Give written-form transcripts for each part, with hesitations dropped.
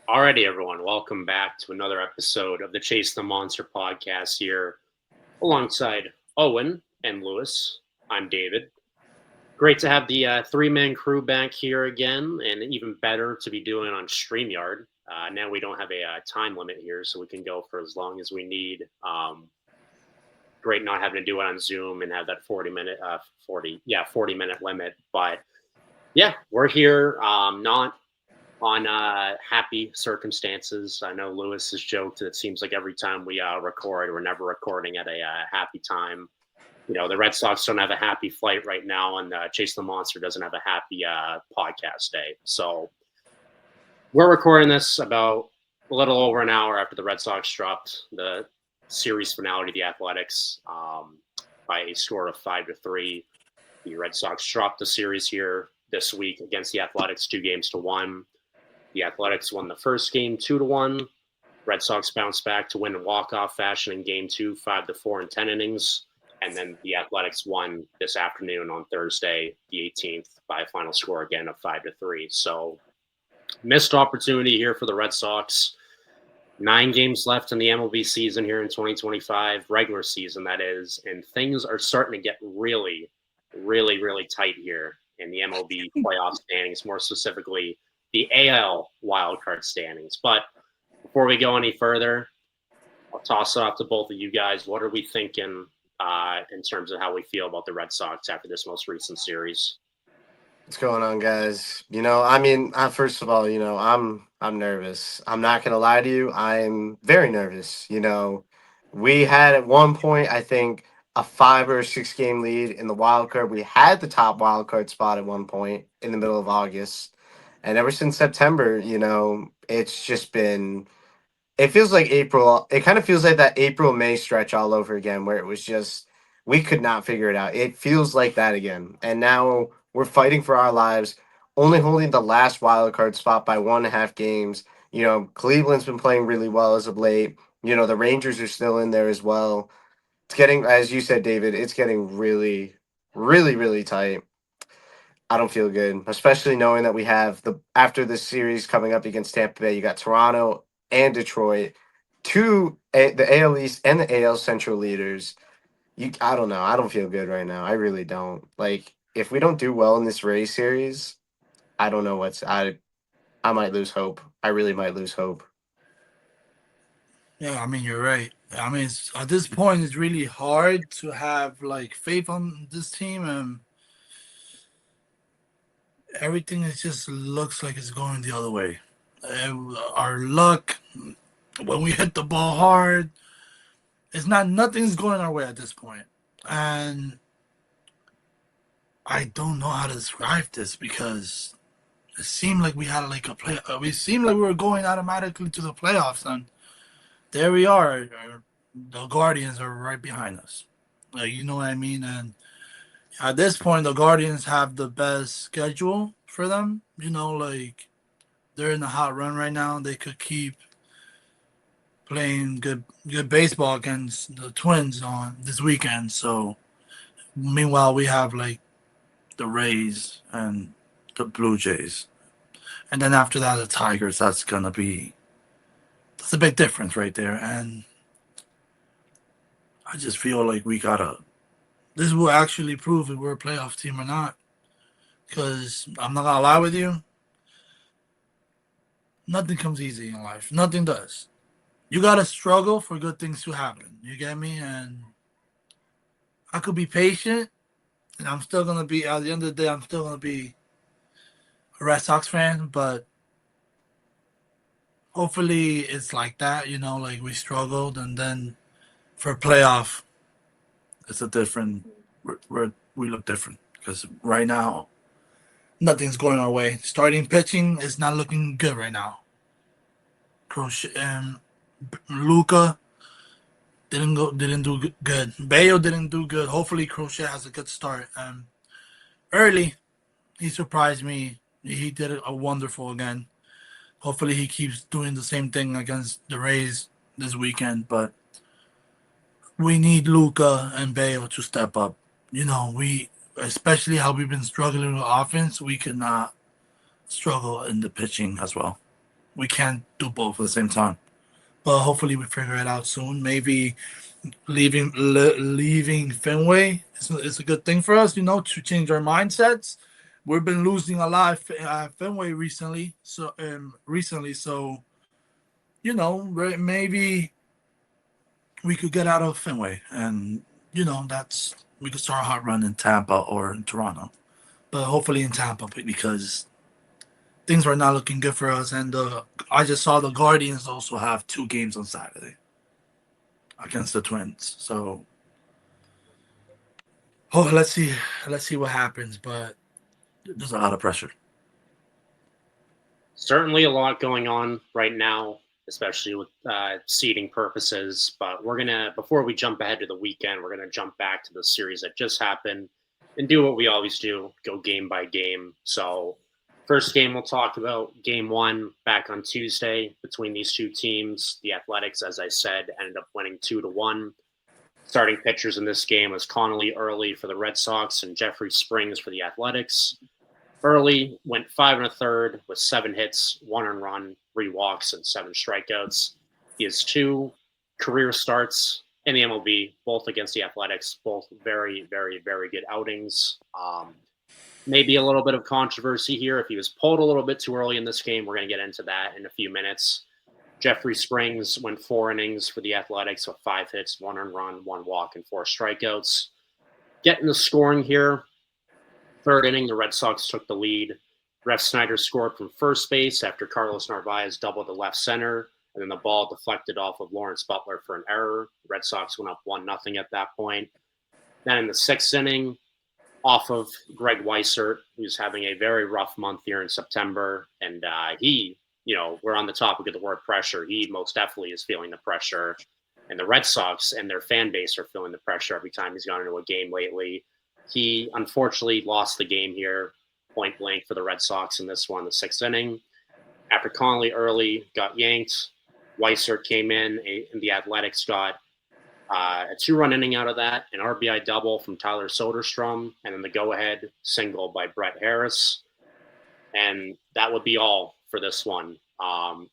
Alrighty, everyone, welcome back to another episode of the Chase the Monster podcast here alongside Owen and Lewis. I'm David. Great to have the three-man crew back here again, and even better to be doing it on StreamYard. Now we don't have a time limit here, so we can go for as long as we need. Great not having to do it on Zoom and have that 40-minute limit. But yeah, we're here. Not on happy circumstances. I know Lewis has joked that it seems like every time we record, we're never recording at a happy time. You know, the Red Sox don't have a happy flight right now, and Chase the Monster doesn't have a happy podcast day. So we're recording this about a little over an hour after the Red Sox dropped the series finale to the Athletics by a score of 5-3. The Red Sox dropped the series here this week against the Athletics 2-1. The Athletics won the first game 2-1. Red Sox bounced back to win in walk-off fashion in game 2, 5-4 in 10 innings. And then the Athletics won this afternoon on Thursday, the 18th, by a final score again of 5-3. So missed opportunity here for the Red Sox. 9 games left in the MLB season here in 2025, regular season that is, and things are starting to get really, really, really tight here in the MLB playoff standings, more specifically the AL wildcard standings. But before we go any further, I'll toss it off to both of you guys. What are we thinking in terms of how we feel about the Red Sox after this most recent series? What's going on, guys? First of all, I'm nervous. I'm not gonna lie to you. I'm very nervous. We had at one point, I think, a 5 or 6 game lead in the wild card. We had the top wild card spot at one point in the middle of August, and ever since September, it's just been. It feels like April. It kind of feels like that April May stretch all over again, where it was just we could not figure it out. It feels like that again, and now we're fighting for our lives, only holding the last wild card spot by 1.5 games. Cleveland's been playing really well as of late. The Rangers are still in there as well. It's getting, as you said, David, it's getting really, really, really tight. I don't feel good, especially knowing that we have after this series coming up against Tampa Bay, you got Toronto and Detroit, the AL East and the AL Central leaders. I don't know. I don't feel good right now. I really don't. Like, if we don't do well in this Rays series, I don't know I might lose hope. I really might lose hope. Yeah, I mean you're right. I mean, at this point, it's really hard to have like faith on this team, and everything is just looks like it's going the other way. Our luck when we hit the ball hard, it's not nothing's going our way at this point, and I don't know how to describe this because it seemed like we had like a play. We seemed like we were going automatically to the playoffs, and there we are. The Guardians are right behind us. Like, you know what I mean? And at this point, the Guardians have the best schedule for them. Like they're in a hot run right now. They could keep playing good baseball against the Twins on this weekend. So meanwhile, we have like the Rays and the Blue Jays, and then after that, the Tigers. That's a big difference right there. And I just feel like we gotta. This will actually prove if we're a playoff team or not. Because I'm not gonna lie with you, nothing comes easy in life. Nothing does. You gotta struggle for good things to happen. You get me? And I could be patient, and I'm still gonna be. At the end of the day, I'm still gonna be a Red Sox fan. But hopefully, it's like that. Like we struggled, and then for playoff, it's a different. We look different because right now nothing's going our way. Starting pitching is not looking good right now. Crochet and Luca didn't do good. Bayo didn't do good. Hopefully Crochet has a good start. Early, he surprised me. He did a wonderful again. Hopefully he keeps doing the same thing against the Rays this weekend. But we need Luca and Bayo to step up. We especially how we've been struggling with offense. We cannot struggle in the pitching as well. we can't do both at the same time. But hopefully we figure it out soon. Maybe leaving Fenway is a good thing for us, to change our mindsets. We've been losing a lot at Fenway recently, so maybe we could get out of Fenway, and that's we could start a hot run in Tampa or in Toronto, but hopefully in Tampa because things were not looking good for us. And I just saw the Guardians also have 2 games on Saturday against the Twins. So, let's see what happens. But there's a lot of pressure. Certainly a lot going on right now, especially with seeding purposes. But before we jump ahead to the weekend, we're gonna jump back to the series that just happened and do what we always do: go game by game. So, first game we'll talk about, Game 1 back on Tuesday between these two teams. The Athletics, as I said, ended up winning 2-1. Starting pitchers in this game was Connolly Early for the Red Sox and Jeffrey Springs for the Athletics. Early went 5 1/3 with 7 hits, 1 run, 3 walks, and 7 strikeouts. He has 2 career starts in the MLB, both against the Athletics, both very, very, very good outings. Maybe a little bit of controversy here if he was pulled a little bit too early in this game. We're going to get into that in a few minutes. Jeffrey Springs went 4 innings for the Athletics with 5 hits, 1 run, 1 walk, and 4 strikeouts. Getting the scoring here. Third inning, the Red Sox took the lead. Ref Snyder scored from first base after Carlos Narvaez doubled to left center, and then the ball deflected off of Lawrence Butler for an error. The Red Sox went up 1-0 at that point. Then in the 6th inning, off of Greg Weissert, who's having a very rough month here in September, and we're on the topic of the word pressure. He most definitely is feeling the pressure, and the Red Sox and their fan base are feeling the pressure every time he's gone into a game lately. He unfortunately lost the game here, point blank, for the Red Sox in this one, the 6th inning. After Connolly Early got yanked, Weissert came in, and the Athletics got a 2-run inning out of that, an RBI double from Tyler Soderstrom, and then the go-ahead single by Brett Harris. And that would be all for this one.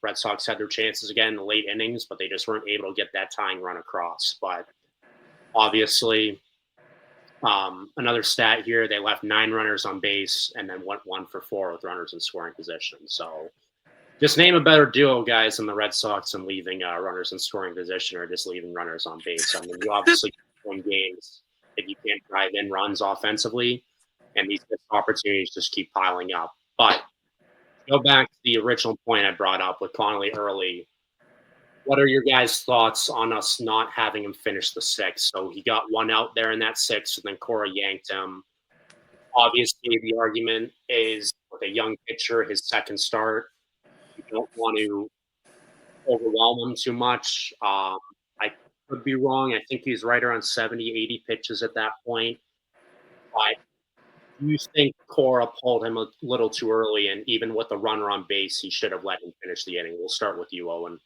Red Sox had their chances again in the late innings, but they just weren't able to get that tying run across. But obviously, another stat here, they left 9 runners on base and then went 1 for 4 with runners in scoring position. So just name a better duo, guys, than the Red Sox and leaving runners in scoring position or just leaving runners on base. I mean, you obviously win games if you can't drive in runs offensively, and these opportunities just keep piling up. But go back to the original point I brought up with Connolly Early. What are your guys' thoughts on us not having him finish the 6th? So he got 1 out there in that 6th, and then Cora yanked him. Obviously, the argument is with a young pitcher, his 2nd start, you don't want to overwhelm him too much. I could be wrong. I think he's right around 70, 80 pitches at that point. But do you think Cora pulled him a little too early, and even with the runner on base, he should have let him finish the inning? We'll start with you, Owen.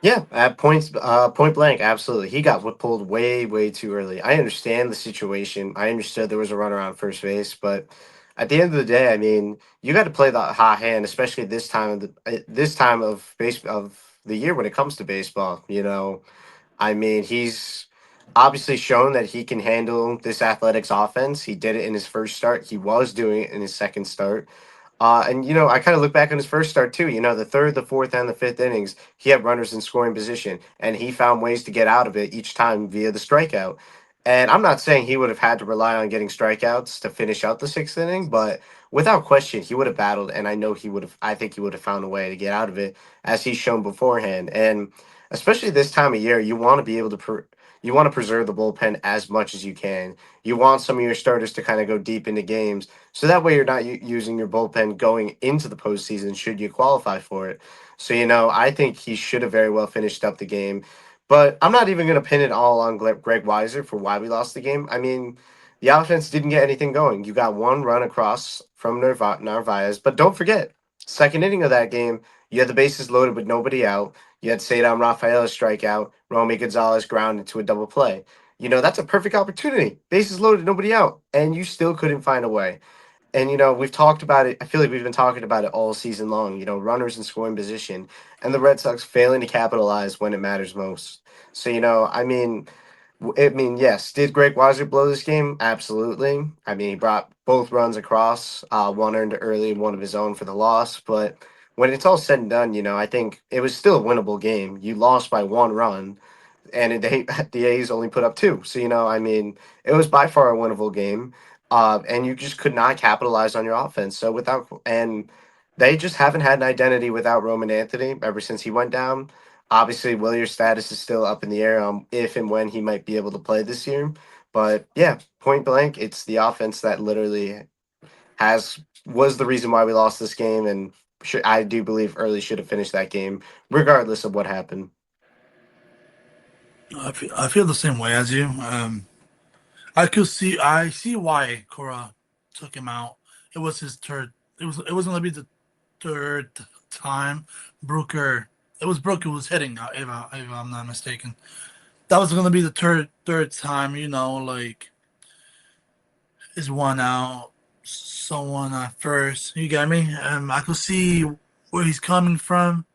Yeah, at point blank, absolutely. He got pulled way, way too early. I understand the situation. I understood there was a runner on first base, but at the end of the day, I mean, you got to play the hot hand, especially this time of the year when it comes to baseball. I mean, he's obviously shown that he can handle this Athletics offense. He did it in his first start. He was doing it in his second start. And I kind of look back on his first start too. The third, the fourth, and the fifth innings, he had runners in scoring position, and he found ways to get out of it each time via the strikeout. And I'm not saying he would have had to rely on getting strikeouts to finish out the 6th inning, but without question, he would have battled, and I know he would have. I think he would have found a way to get out of it, as he's shown beforehand. And especially this time of year, you want to be able to you want to preserve the bullpen as much as you can. You want some of your starters to kind of go deep into games, so that way you're not using your bullpen going into the postseason should you qualify for it. So, I think he should have very well finished up the game. But I'm not even going to pin it all on Greg Weiser for why we lost the game. I mean, the offense didn't get anything going. You got 1 run across from Narvaez. But don't forget, 2nd inning of that game, you had the bases loaded with nobody out. You had Cedar Rafael strike out, Romy Gonzalez ground into a double play. That's a perfect opportunity. Bases loaded, nobody out, and you still couldn't find a way. And we've talked about it. I feel like we've been talking about it all season long. Runners in scoring position, and the Red Sox failing to capitalize when it matters most. So yes. Did Greg Weiser blow this game? Absolutely. I mean, he brought both runs across, one earned early and one of his own for the loss. But when it's all said and done, I think it was still a winnable game. You lost by one run, and the A's only put up two. So it was by far a winnable game, and you just could not capitalize on your offense. So they just haven't had an identity without Roman Anthony ever since he went down. Obviously, Willier's status is still up in the air on if and when he might be able to play this year. But yeah, point blank, it's the offense that literally has was the reason why we lost this game, and I do believe early should have finished that game, regardless of what happened. I feel the same way as you. I see why Cora took him out. It was his third. It was gonna be the third time Brooker. It was Brooker who was hitting. If I'm not mistaken, that was gonna be the third time. Like is one out, someone at first. You get me? I could see where he's coming from,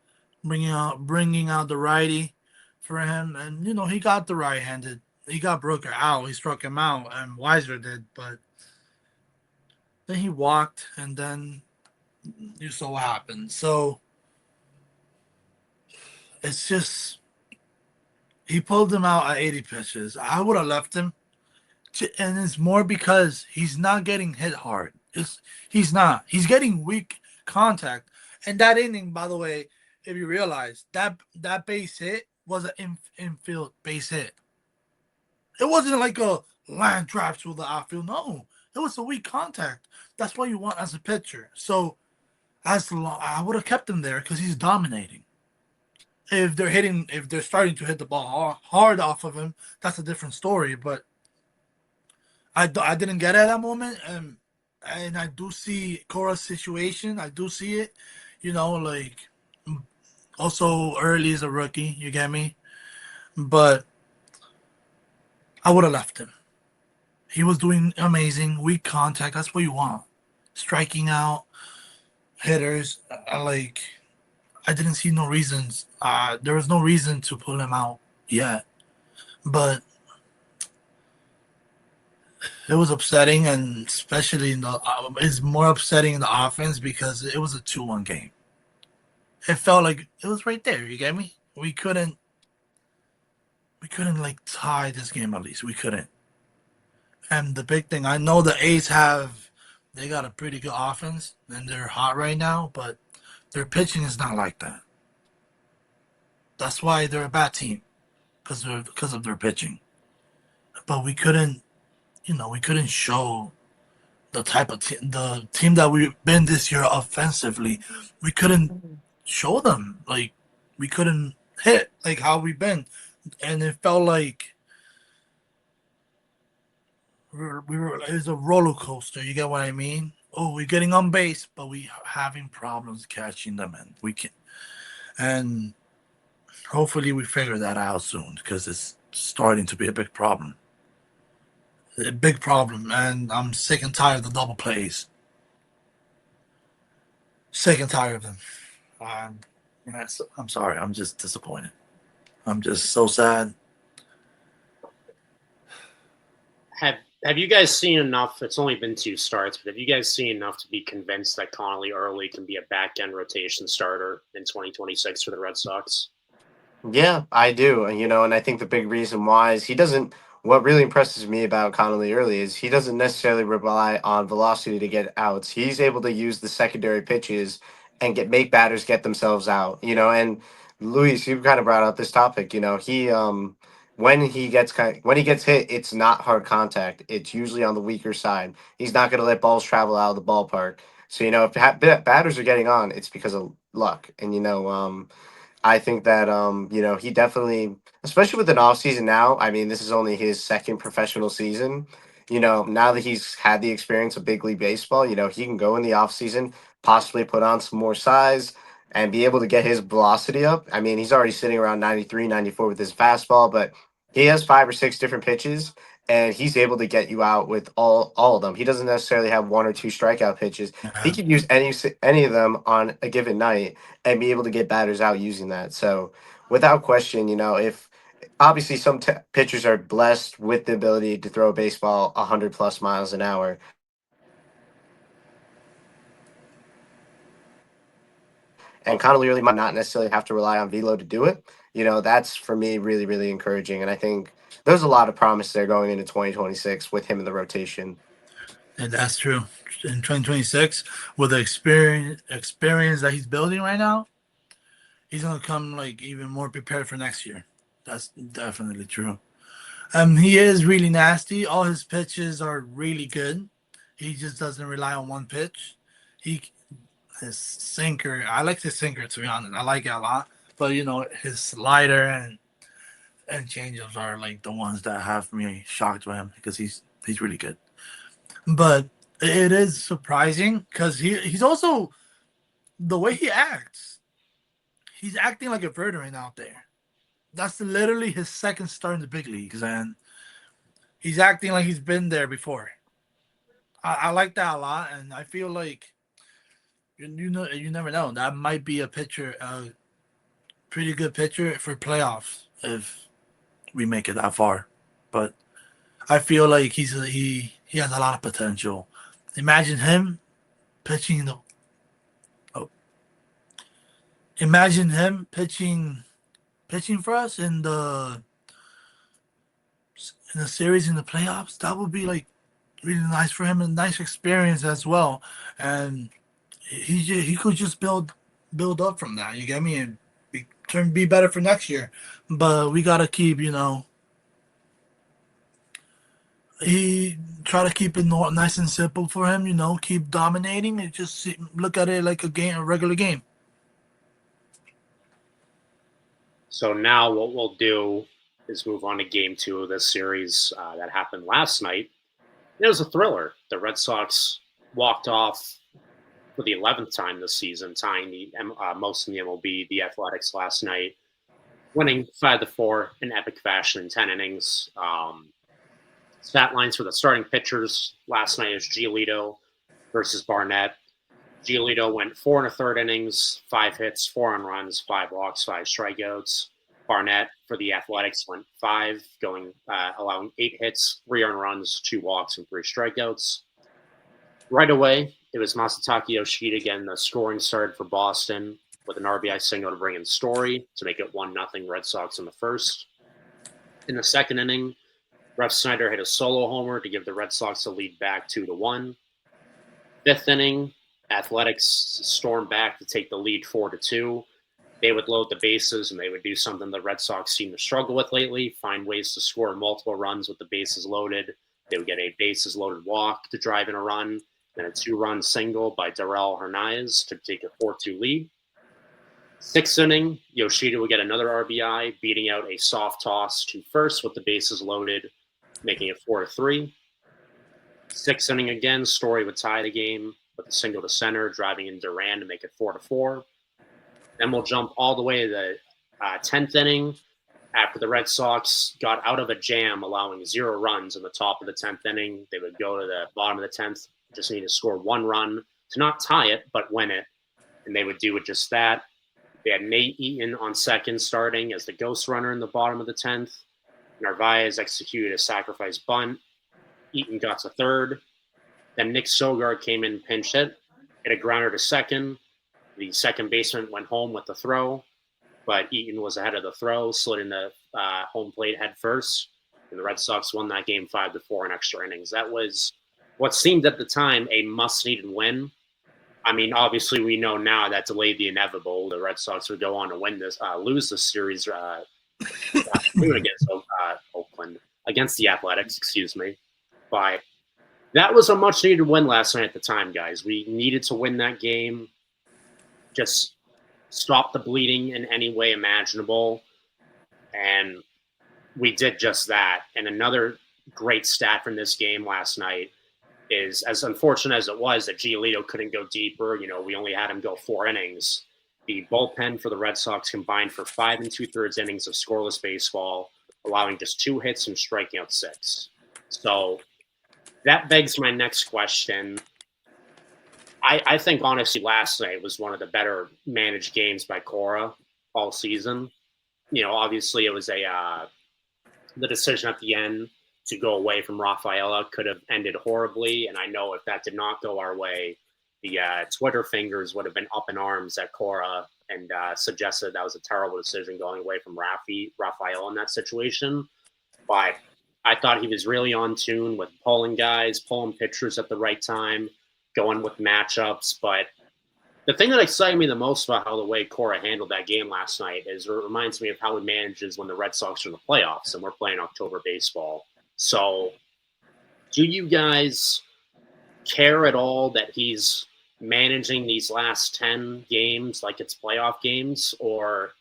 bringing out the righty for him, and he got the right-handed. He got Brooker out. He struck him out, and Weiser did, but then he walked, and then you saw what happened. So it's just he pulled him out at 80 pitches. I would have left him, and it's more because he's not getting hit hard. He's not. He's getting weak contact. And that inning, by the way, if you realize that base hit was an infield base hit. It wasn't like a line drive through the outfield. No, it was a weak contact. That's what you want as a pitcher. So I would have kept him there because he's dominating. If they're starting to hit the ball hard off of him, that's a different story. But I didn't get it at that moment, and I do see Cora's situation. I do see it. Like also early as a rookie. You get me? But I would have left him. He was doing amazing. Weak contact. That's what you want. Striking out hitters. Like I didn't see no reasons. There was no reason to pull him out yet. But it was upsetting, and especially it's more upsetting in the offense because it was a 2-1 game. It felt like it was right there. You get me? We couldn't like tie this game at least. We couldn't. And the big thing, I know the A's they got a pretty good offense and they're hot right now, but their pitching is not like that. That's why they're a bad team because of their pitching. But we couldn't show the team that we've been this year offensively. We couldn't show them like we couldn't hit like how we've been, and it felt like we were it was a roller coaster. You get what I mean? Oh, we're getting on base, but we having problems catching them, and we can and hopefully we figure that out soon because it's starting to be a big problem, and I'm sick and tired of the double plays. Sick and tired of them. Um, yes, I'm sorry. I'm just disappointed. I'm just so sad. Have Have you guys seen enough? It's only been 2 starts, but have you guys seen enough to be convinced that Connolly early can be a back end rotation starter in 2026 for the Red Sox? Yeah, I do. And I think the big reason why is he doesn't. What really impresses me about Connolly early is he doesn't necessarily rely on velocity to get outs. He's able to use the secondary pitches and make batters get themselves out. And Luis, you kind of brought up this topic. He when he gets hit, it's not hard contact. It's usually on the weaker side. He's not going to let balls travel out of the ballpark. So if batters are getting on, it's because of luck. And I think that he definitely, especially with an off season now. I mean, this is only his second professional season. Now that he's had the experience of big league baseball, he can go in the off season, possibly put on some more size and be able to get his velocity up. I mean, he's already sitting around 93, 94 with his fastball, but he has 5 or 6 different pitches, and he's able to get you out with all of them. He doesn't necessarily have one or two strikeout pitches. He Yeah. could use any of them on a given night and be able to get batters out using that. So without question, if obviously some pitchers are blessed with the ability to throw a baseball 100 plus miles an hour, and Connolly really might not necessarily have to rely on velo to do it. That's for me really, really encouraging. And I think there's a lot of promise there going into 2026 with him in the rotation. And that's true. In 2026, with the experience that he's building right now, he's gonna come like even more prepared for next year. That's definitely true. He is really nasty. All his pitches are really good. He just doesn't rely on one pitch. He his sinker. I like his sinker, to be honest. I like it a lot. But his slider and changeups are like the ones that have me shocked with him because he's really good. But it is surprising because he's also the way he acts. He's acting like a veteran out there. That's literally his second start in the big leagues, and he's acting like he's been there before. I like that a lot, and I feel like you never know, that might be a pretty good pitcher for playoffs if we make it that far. But I feel like he has a lot of potential. Imagine him pitching the oh, imagine him pitching for us in the series in the playoffs. That would be like really nice for him and nice experience as well. And he could just build up from that. You get me? And be better for next year. But we gotta keep he try to keep it nice and simple for him. Keep dominating and just look at it like a regular game. So now what we'll do is move on to game 2 of this series that happened last night. It was a thriller. The Red Sox walked off for the 11th time this season, tying the most in the MLB, the Athletics last night, winning 5-4 in epic fashion in 10 innings. Stat lines for the starting pitchers last night is Giolito versus Barnett. Giolito went 4 1/3 innings, 5 hits, 4 on runs, 5 walks, 5 strikeouts. Barnett for the Athletics went 5, allowing 8 hits, 3 on runs, 2 walks, and 3 strikeouts. Right away, it was Masataka Yoshida again. The scoring started for Boston with an RBI single to bring in Story to make it 1-0 Red Sox in the first. In the second inning, Ref Snyder hit a solo homer to give the Red Sox the lead back 2-1. Fifth inning, Athletics stormed back to take the lead 4-2. They would load the bases, and they would do something the Red Sox seem to struggle with lately, find ways to score multiple runs with the bases loaded. They would get a bases loaded walk to drive in a run, then a 2-run single by Darrell Hernandez to take a 4-2 lead. Sixth inning, Yoshida would get another RBI, beating out a soft toss to first with the bases loaded, making it 4-3. Sixth inning again, Story would tie the game with a single to center, driving in Duran to make it 4-4. Then we'll jump all the way to the 10th inning after the Red Sox got out of a jam, allowing 0 runs in the top of the 10th inning. They would go to the bottom of the 10th, just need to score 1 run to not tie it, but win it. And they would do it just that. They had Nate Eaton on second starting as the ghost runner in the bottom of the 10th. Narvaez executed a sacrifice bunt. Eaton got to third. Then Nick Sogard came in pinch hit a grounder to second. The second baseman went home with the throw, but Eaton was ahead of the throw, slid into home plate head first, and the Red Sox won that game 5-4 in extra innings. That was what seemed at the time a must-needed win. I mean, obviously, we know now that delayed the inevitable. The Red Sox would go on to lose this series against Oakland, against the Athletics, excuse me. But that was a much-needed win last night at the time, guys. We needed to win that game. Just stop the bleeding in any way imaginable. And we did just that. And another great stat from this game last night is, as unfortunate as it was that Giolito couldn't go deeper, we only had him go 4 innings. The bullpen for the Red Sox combined for 5 2/3 innings of scoreless baseball, allowing just 2 hits and striking out 6. So that begs my next question. I think honestly last night was one of the better managed games by Cora all season. Obviously it was the decision at the end to go away from Rafaela could have ended horribly, and I know if that did not go our way, the Twitter fingers would have been up in arms at Cora and suggested that was a terrible decision going away from Rafael in that situation. But I thought he was really on tune with pulling guys, pulling pitchers at the right time, going with matchups. But the thing that excited me the most about how the way Cora handled that game last night is it reminds me of how he manages when the Red Sox are in the playoffs and we're playing October baseball. So, do you guys care at all that he's managing these last 10 games like it's playoff games? Or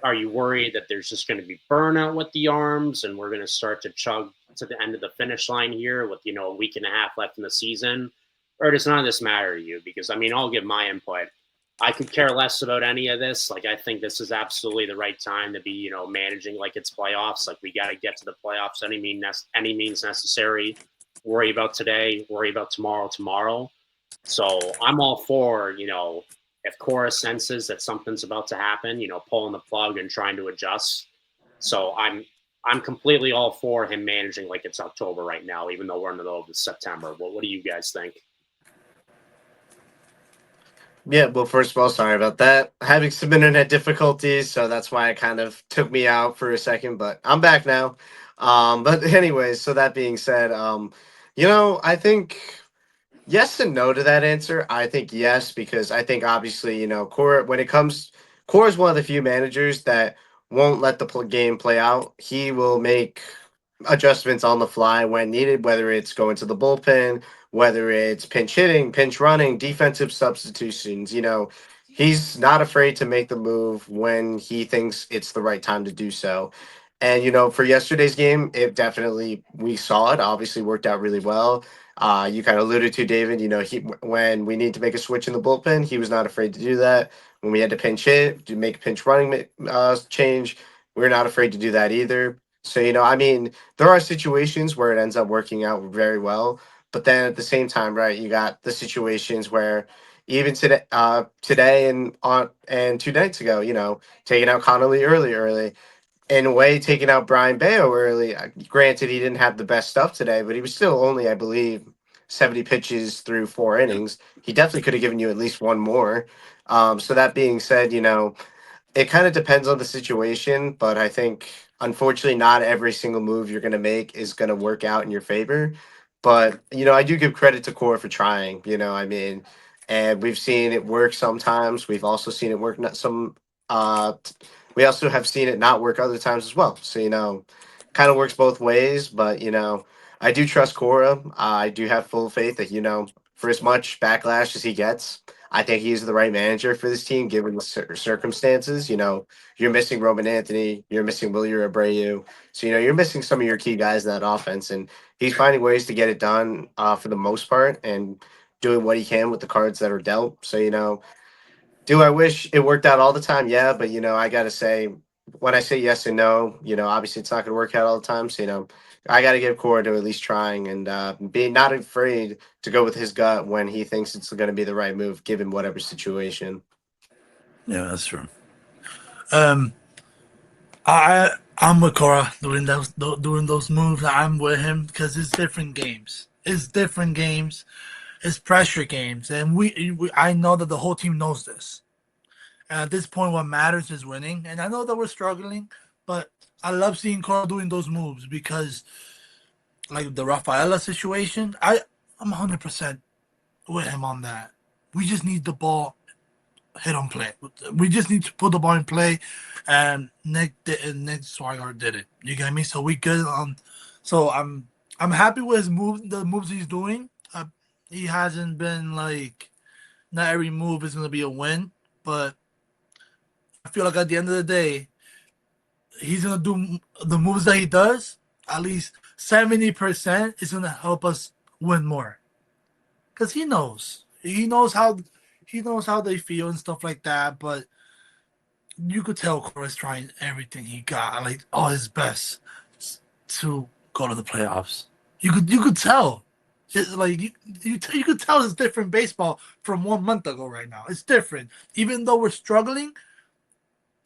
are you worried that there's just going to be burnout with the arms and we're going to start to chug to the end of the finish line here with, a week and a half left in the season? Or does none of this matter to you? Because, I'll give my input. I could care less about any of this. Like, I think this is absolutely the right time to be, managing like it's playoffs. Like, we got to get to the playoffs any means necessary. Worry about today, worry about tomorrow. So I'm all for, if Cora senses that something's about to happen, pulling the plug and trying to adjust. So I'm completely all for him managing like it's October right now, even though we're in the middle of September. What do you guys think? Yeah, well, first of all, sorry about that. Having some internet difficulties, so that's why it kind of took me out for a second, but I'm back now. But anyways, so that being said, I think yes and no to that answer. I think yes, because I think obviously, Cora, when it comes, Cora is one of the few managers that won't let the game play out. He will make adjustments on the fly when needed, whether it's going to the bullpen, whether it's pinch hitting, pinch running, defensive substitutions. He's not afraid to make the move when he thinks it's the right time to do so. And for yesterday's game, it definitely we saw it. Obviously, worked out really well. You kind of alluded to David. He when we need to make a switch in the bullpen, he was not afraid to do that. When we had to pinch hit, to make a pinch running change, we're not afraid to do that either. So there are situations where it ends up working out very well, but then at the same time, right, you got the situations where even today and 2 nights ago, taking out Connolly early in a way, taking out Brian Bayo early. Granted, he didn't have the best stuff today, but he was still only, I believe, 70 pitches through 4 innings. He definitely could have given you at least one more. So that being said, it kind of depends on the situation, but I think unfortunately not every single move you're going to make is going to work out in your favor. But I do give credit to Core for trying. And we've seen it work sometimes. We've also seen it work not some. We also have seen it not work other times as well. So kind of works both ways. But I do trust Cora. I do have full faith that for as much backlash as he gets, I think he's the right manager for this team given the circumstances. You're missing Roman Anthony, you're missing Willier Abreu, so you're missing some of your key guys in that offense, and he's finding ways to get it done for the most part, and doing what he can with the cards that are dealt. So do I wish it worked out all the time? Yeah, but I gotta say, when I say yes and no, obviously it's not gonna work out all the time. So I gotta give Cora to at least trying and being not afraid to go with his gut when he thinks it's gonna be the right move, given whatever situation. Yeah, that's true. Um, I'm with Cora doing those moves. I'm with him because it's different games. It's different games. It's pressure games, and I know that the whole team knows this. And at this point, what matters is winning. And I know that we're struggling, but I love seeing Cora doing those moves because, like the Rafaela situation, I'm 100% with him on that. We just need the ball hit on play. We just need to put the ball in play, and Nick Swigart did it. You get me? So we good on. So I'm happy with the moves he's doing. He hasn't been like not every move is gonna be a win, but I feel like at the end of the day, he's gonna do the moves that he does. At least 70% is gonna help us win more, because he knows how they feel and stuff like that. But you could tell Cora's trying everything he got, like all his best, to go to the playoffs. You could tell. Like you could tell it's different baseball from 1 month ago. Right now, it's different. Even though we're struggling,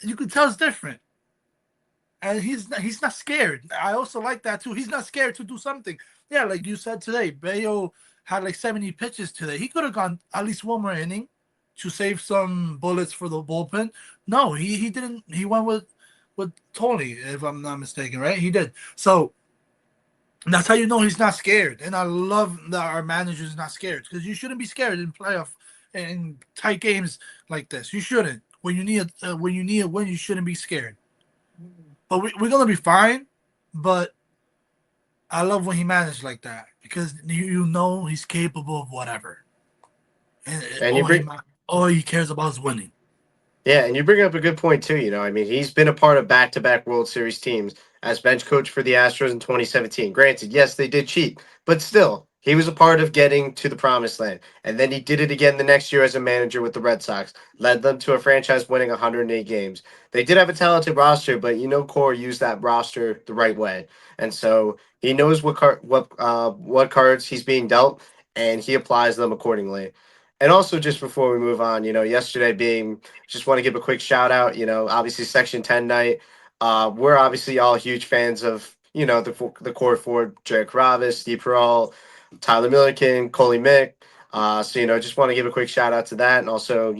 you could tell it's different. And he's not scared. I also like that too. He's not scared to do something. Yeah, like you said today, Bayo had like 70 pitches today. He could have gone at least one more inning to save some bullets for the bullpen. No, he didn't. He went with Tony, if I'm not mistaken, right? He did. So that's how you know he's not scared. And I love that our manager is not scared, because you shouldn't be scared in playoff and tight games like this. You shouldn't. When you need a win, you shouldn't be scared. But we're gonna be fine. But I love when he managed like that, because you know he's capable of whatever, and And you bring all he cares about is winning. Yeah, and you bring up a good point too. I mean, he's been a part of back-to-back World Series teams as bench coach for the Astros in 2017. Granted, yes, they did cheat, but still, he was a part of getting to the promised land. And then he did it again the next year as a manager with the Red Sox, led them to a franchise winning 108 games. They did have a talented roster, but Core used that roster the right way, and so he knows what cards he's being dealt, and he applies them accordingly. And also, just before we move on, yesterday being, just want to give a quick shout out. Obviously Section 10 night. We're obviously all huge fans of the core four: Jared Carrabis, Steve Peral, Tyler Milliken, Coley Mick. So just want to give a quick shout out to that, and also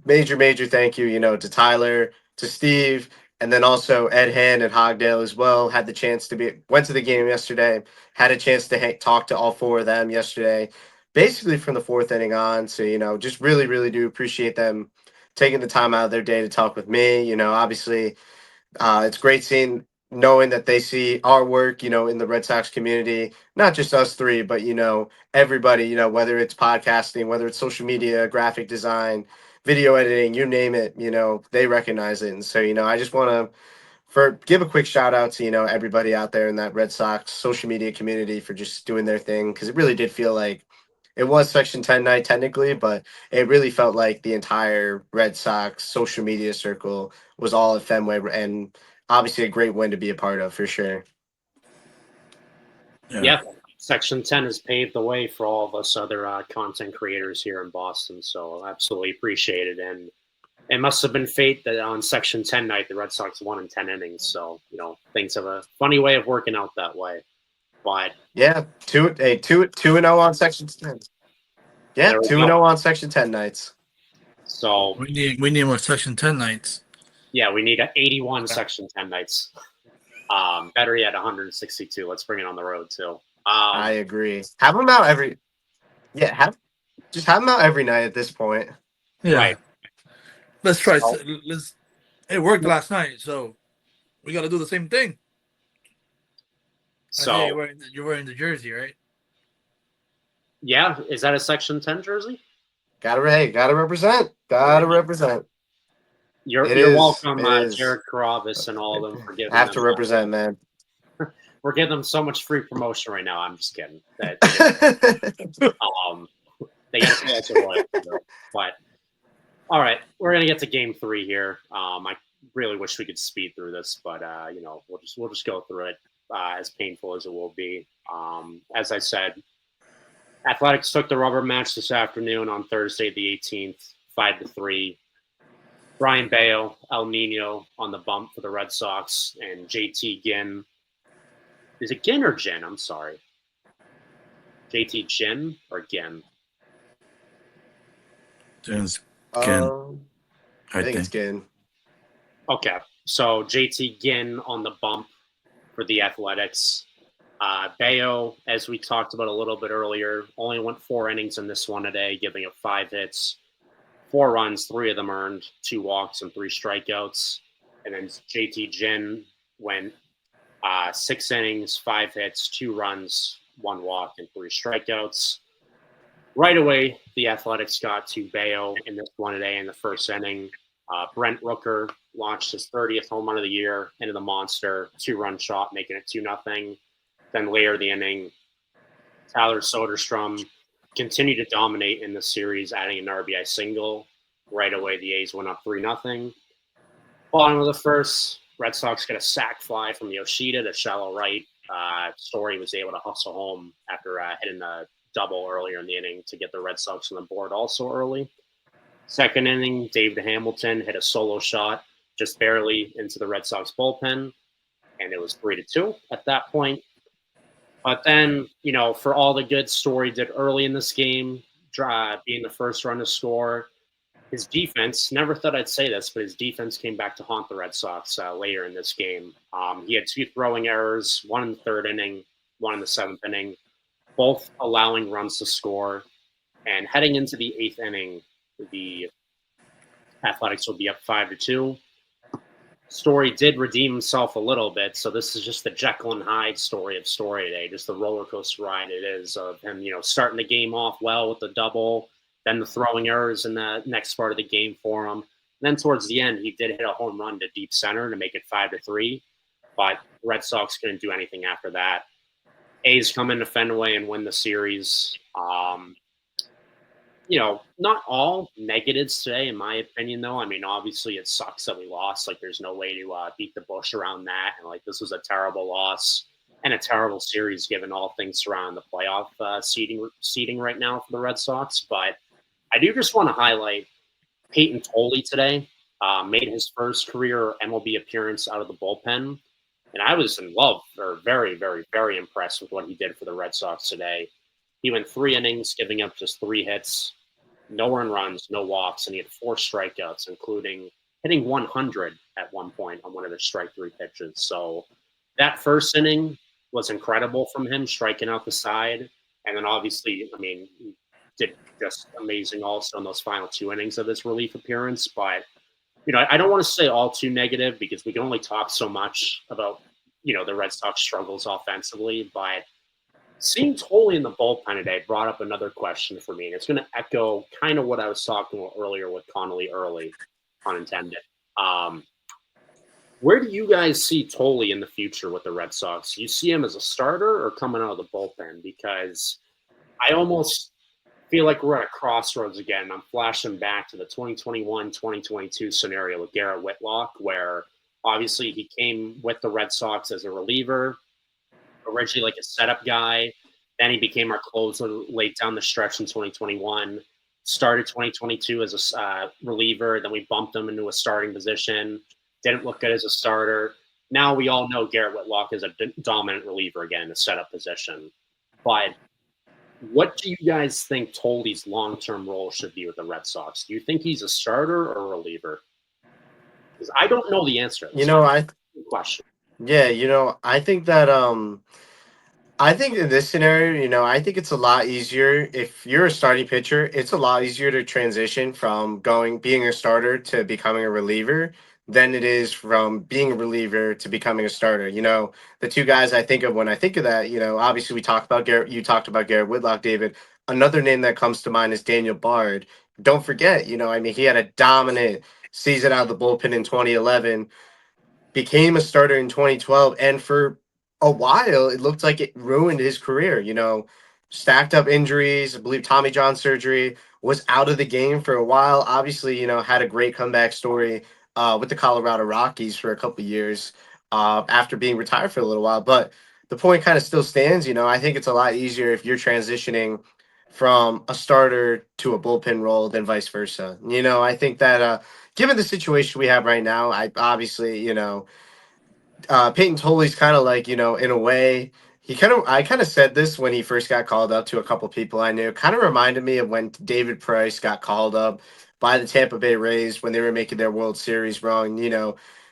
major thank you, to Tyler, to Steve, and then also Ed Hand and Hogdale as well. Had the chance to went to the game yesterday, had a chance to talk to all four of them yesterday, basically from the fourth inning on. So, just really do appreciate them taking the time out of their day to talk with me. Obviously, it's great knowing that they see our work, in the Red Sox community, not just us three, but, everybody, whether it's podcasting, whether it's social media, graphic design, video editing, you name it, they recognize it. And so, I just want to give a quick shout out to, everybody out there in that Red Sox social media community for just doing their thing. Cause it really did feel like it was Section 10 night technically, but it really felt like the entire Red Sox social media circle was all at Fenway, and obviously a great win to be a part of for sure. Yeah. Section 10 has paved the way for all of us other content creators here in Boston. So absolutely appreciate it. And it must have been fate that on Section 10 night, the Red Sox won in 10 innings. So, things have a funny way of working out that way. But yeah, 2-0 on Section 10. Yeah, 2-0 on Section 10 nights. So we need more Section 10 nights. Yeah, we need 81 Section 10 nights. Better yet, 162. Let's bring it on the road too. I agree. Have them out every. Yeah, have them out every night at this point. Yeah. Right. Let's try. It worked last night, so we got to do the same thing. So you're wearing the jersey, right? Yeah, is that a Section 10 jersey? Gotta represent. Gotta represent. You're welcome, Jared Carrabis and all of them, for giving them. Have to represent, man. We're giving them so much free promotion right now. I'm just kidding. They got to pay us a royalty, but all right, we're gonna get to Game 3 here. I really wish we could speed through this, but we'll just go through it, as painful as it will be. As I said, Athletics took the rubber match this afternoon on Thursday the 18th, 5-3. Brian Bayo, El Nino on the bump for the Red Sox, and JT Ginn. Is it Ginn or Ginn? I'm sorry. JT Ginn or Ginn? Ginn. I think it's Ginn. Okay, so JT Ginn on the bump for the Athletics. Bayo, as we talked about a little bit earlier, only went 4 innings in this one today, giving up 5 hits, 4 runs, 3 of them earned, 2 walks and 3 strikeouts. And then JT Ginn went 6 innings, 5 hits, 2 runs, 1 walk, and 3 strikeouts. Right away, the Athletics got to Bayo in this one today in the first inning. Brent Rooker launched his 30th home run of the year into the monster, 2-run shot, making it 2-0. Then later the inning, Tyler Soderstrom continued to dominate in the series, adding an RBI single. Right away, the A's went up 3-0. Bottom of the first, Red Sox get a sac fly from Yoshida to shallow right, Story was able to hustle home after hitting a double earlier in the inning to get the Red Sox on the board also early. Second inning, David Hamilton hit a solo shot just barely into the Red Sox bullpen, and it was 3-2 at that point. But then, for all the good Story did early in this game, being the first run to score, his defense, never thought I'd say this, but his defense came back to haunt the Red Sox later in this game. He had two throwing errors, one in the third inning, one in the seventh inning, both allowing runs to score. And heading into the eighth inning, the Athletics will be up 5-2. Story did redeem himself a little bit, so this is just the Jekyll and Hyde story of Story today, just the roller coaster ride it is of him, starting the game off well with the double, then the throwing errors in the next part of the game for him. And then towards the end, he did hit a home run to deep center to make it 5-3, but Red Sox couldn't do anything after that. A's come into Fenway and win the series. Not all negatives today, in my opinion, though. I mean, obviously, it sucks that we lost. Like, there's no way to beat the bush around that. And, like, this was a terrible loss and a terrible series given all things surrounding the playoff seeding right now for the Red Sox. But I do just want to highlight Peyton Tolley today. Made his first career MLB appearance out of the bullpen. And I was in love, or very, very, very impressed with what he did for the Red Sox today. He went 3 innings, giving up just 3 hits, no earned runs, no walks, and he had 4 strikeouts, including hitting 100 at one point on one of his strike 3 pitches. So that first inning was incredible from him, striking out the side. And then obviously, I mean, he did just amazing also in those final 2 innings of his relief appearance. But, I don't want to say all too negative because we can only talk so much about, the Red Sox struggles offensively. But seeing Tolley in the bullpen today brought up another question for me, and it's going to echo kind of what I was talking about earlier with Connolly early, unintended. Where do you guys see Tolley in the future with the Red Sox? Do you see him as a starter or coming out of the bullpen? Because I almost feel like we're at a crossroads again. I'm flashing back to the 2021-2022 scenario with Garrett Whitlock, where obviously he came with the Red Sox as a reliever, originally like a setup guy. Then he became our closer late down the stretch in 2021. Started 2022 as a reliever. Then we bumped him into a starting position. Didn't look good as a starter. Now we all know Garrett Whitlock is a dominant reliever again, a setup position. But what do you guys think Tolley's long-term role should be with the Red Sox? Do you think he's a starter or a reliever? Because I don't know the answer to this question. Yeah, I think that I think in this scenario, I think it's a lot easier if you're a starting pitcher. It's a lot easier to transition from being a starter to becoming a reliever than it is from being a reliever to becoming a starter. The two guys I think of when I think of that, obviously we talked about Garrett. You talked about Garrett Whitlock, David. Another name that comes to mind is Daniel Bard. Don't forget, I mean, he had a dominant season out of the bullpen in 2011, became a starter in 2012, and for a while it looked like it ruined his career. Stacked up injuries. I believe Tommy John surgery, was out of the game for a while. Obviously, had a great comeback story with the Colorado Rockies for a couple of years after being retired for a little while. But the point kind of still stands. I think it's a lot easier if you're transitioning from a starter to a bullpen role than vice versa. I think that given the situation we have right now, I obviously, Peyton Tolley's kind of like, in a way, I kind of said this when he first got called up to a couple people I knew. Kind of reminded me of when David Price got called up by the Tampa Bay Rays when they were making their World Series run.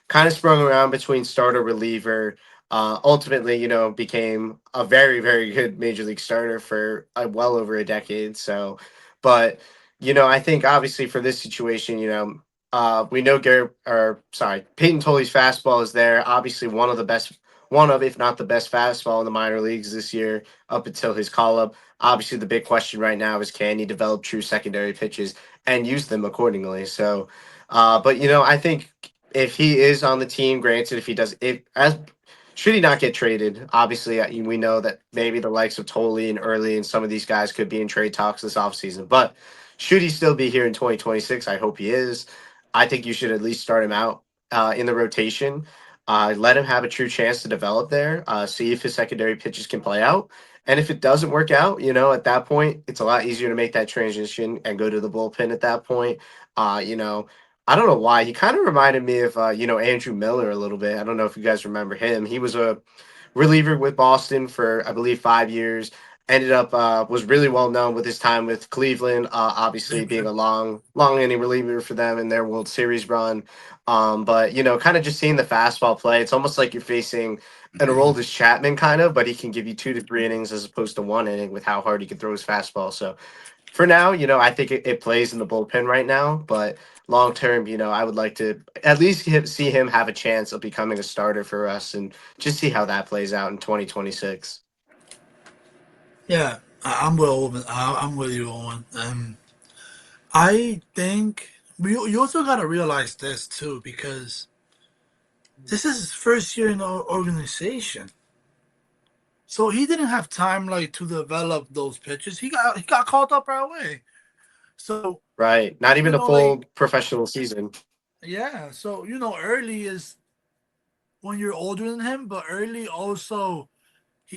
Kind of sprung around between starter reliever. Ultimately, became a very, very good major league starter for well over a decade. So, but I think obviously for this situation, we know Peyton Tolley's fastball is there. Obviously, one of, if not the best fastball in the minor leagues this year up until his call up. Obviously, the big question right now is can he develop true secondary pitches and use them accordingly? So, but I think if he is on the team, granted, if he does, should he not get traded? Obviously, we know that maybe the likes of Tolley and Early and some of these guys could be in trade talks this offseason. But should he still be here in 2026? I hope he is. I think you should at least start him out in the rotation. Let him have a true chance to develop there. See if his secondary pitches can play out. And if it doesn't work out, at that point, it's a lot easier to make that transition and go to the bullpen at that point. You know, I don't know why. He kind of reminded me of, Andrew Miller a little bit. I don't know if you guys remember him. He was a reliever with Boston for, I believe, 5 years. Ended up was really well known with his time with Cleveland. Obviously, being a long inning reliever for them in their World Series run. But kind of just seeing the fastball play, it's almost like you're facing an Aroldis Chapman kind of, but he can give you 2 to 3 innings as opposed to 1 inning with how hard he can throw his fastball. So for now, I think it plays in the bullpen right now, but long term, I would like to at least see him have a chance of becoming a starter for us and just see how that plays out in 2026. Yeah, I'm with you, Owen. I think you also got to realize this too, because this is his first year in our organization, so he didn't have time like to develop those pitches. He got called up right away. So Right. Not even a full like professional season. yeah. So early is when you're older than him, but early also.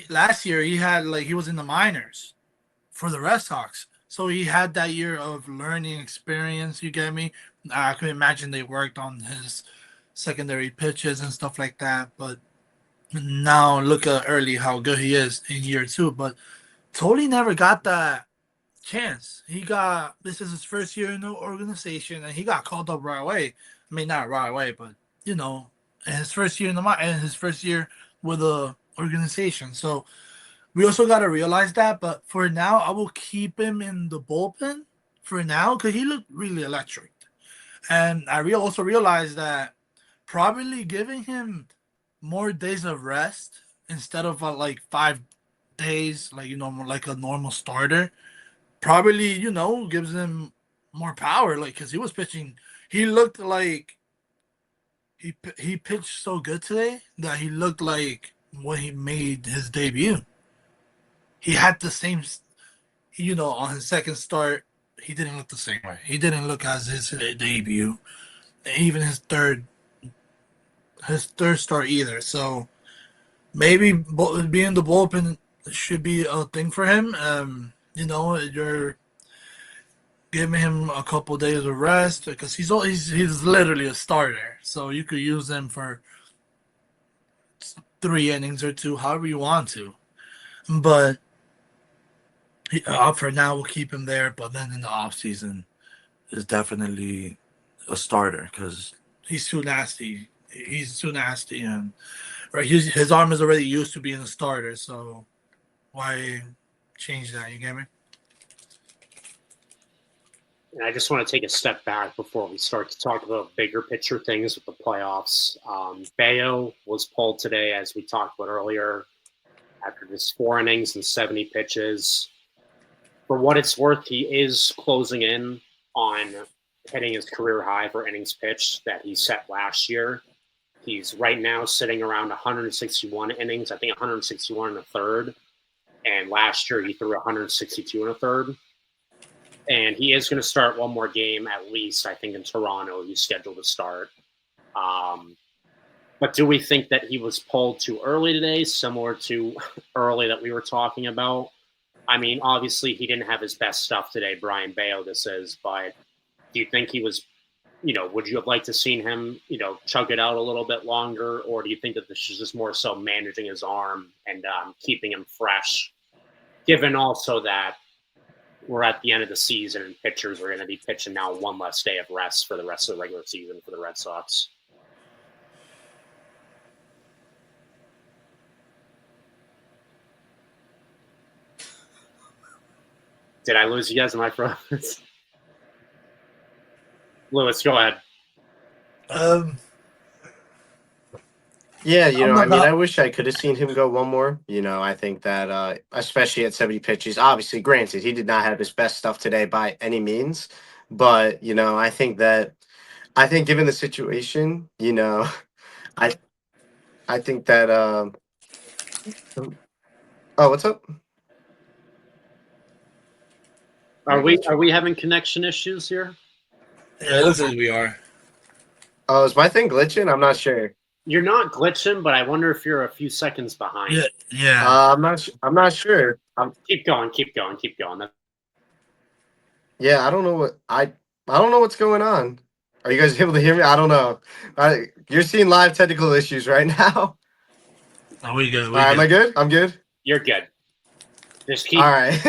Last year he was in the minors for the Red Sox. So he had that year of learning experience. You get me? I can imagine they worked on his secondary pitches and stuff like that. But now look at early how good he is in year two. But Tony never got that chance. This is his first year in the organization, and he got called up right away. I mean, not right away, but in his first year in his first year with the organization. So we also got to realize that. But for now, I will keep him in the bullpen for now because he looked really electric. And I also realized that probably giving him more days of rest instead of like 5 days, like like a normal starter, probably gives him more power. Like because he was pitching, he looked like he pitched so good today that he looked like when he made his debut. He had the same on his second start, he didn't look the same way. He didn't look as his debut, even his third start either. So maybe being the bullpen should be a thing for him. You're giving him a couple days of rest because he's literally a starter. So you could use him for 3 innings or two, however you want to. But for now, we'll keep him there. But then in the off season, is definitely a starter because he's too nasty. He's too nasty, and right, his arm is already used to being a starter. So why change that? You get me? And I just want to take a step back before we start to talk about bigger picture things with the playoffs. Bayo was pulled today, as we talked about earlier, after just 4 innings and 70 pitches. For what it's worth, he is closing in on hitting his career high for innings pitched that he set last year. He's right now sitting around 161 innings, I think 161 and a third. And last year he threw 162 and a third. And he is going to start one more game at least, I think, in Toronto. He's scheduled to start. But do we think that he was pulled too early today, similar to early that we were talking about? I mean, obviously he didn't have his best stuff today, Brian Bayo, this is, but do you think he was, would you have liked to seen him, chug it out a little bit longer? Or do you think that this is just more so managing his arm and keeping him fresh, given also that we're at the end of the season and pitchers are going to be pitching now one less day of rest for the rest of the regular season for the Red Sox? Did I lose you guys? Am I froze? Lewis, go ahead. Yeah, I'm not. I wish I could have seen him go one more. I think that especially at 70 pitches, obviously, granted, he did not have his best stuff today by any means. But, I think given the situation, I I think that oh, what's up? Are we having connection issues here? Yeah, it looks like we are. Oh, is my thing glitching? I'm not sure. You're not glitching, but I wonder if you're a few seconds behind. Yeah, yeah. I'm not sure. Keep going, keep going, keep going. Yeah, I don't know I don't know what's going on. Are you guys able to hear me? I don't know. You're seeing live technical issues right now. Oh, we good. All We right, am good. I good? I'm good. You're good. Just All keep, right.